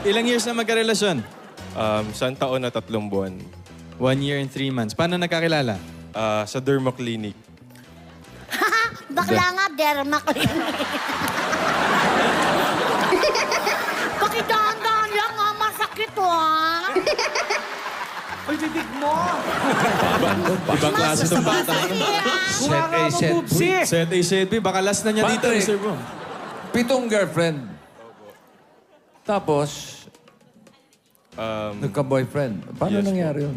Ilang years na magkarelasyon? Isang taon na 3 buwan. 1 year and 3 months. Paano nagkakilala? Sa Derma Clinic. Bakla nga, derma clinic. Pakidahan-dahan lang nga, masakit ha. Ay, bibig mo! Ibang klase ng bata. Set A, set B. Set A, set B. Baka last na niya dito, Patrick. Mr. Boom. 7 girlfriend. Tapos, nagka-boyfriend. Paano Yes po. nangyari yun?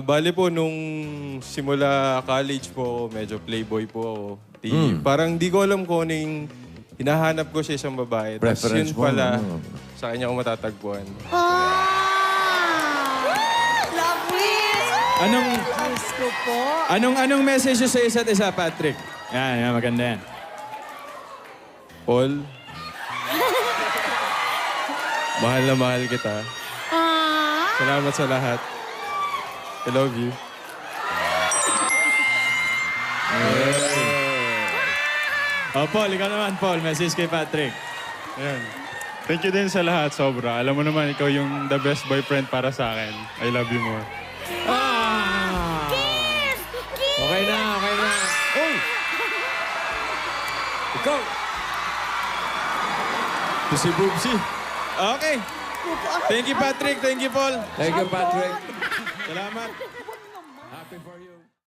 Bali po, nung simula college po, medyo playboy po ako. Parang di ko alam kung ano yung hinahanap ko sa isang babae. Tapos Preference yun mo, pala, ano? sa kanya ko matatagpuan. Lovely! Diyos ko po. Anong message sa isa't isa, Patrick? Yan, maganda yan. Paul, mahal na mahal kita. Salamat sa lahat. I love you. Paul, ikaw naman, Paul. Message kay Patrick. Ayan. Thank you din sa lahat, sobra. Alam mo naman, ikaw yung the best boyfriend para sa akin. I love you more. Kiss! Kiss! Okay na, okay na. Uy! Ikaw! Si Boobsy. Okay. Thank you, Patrick. Thank you, Paul. Thank you, Patrick. Salamat.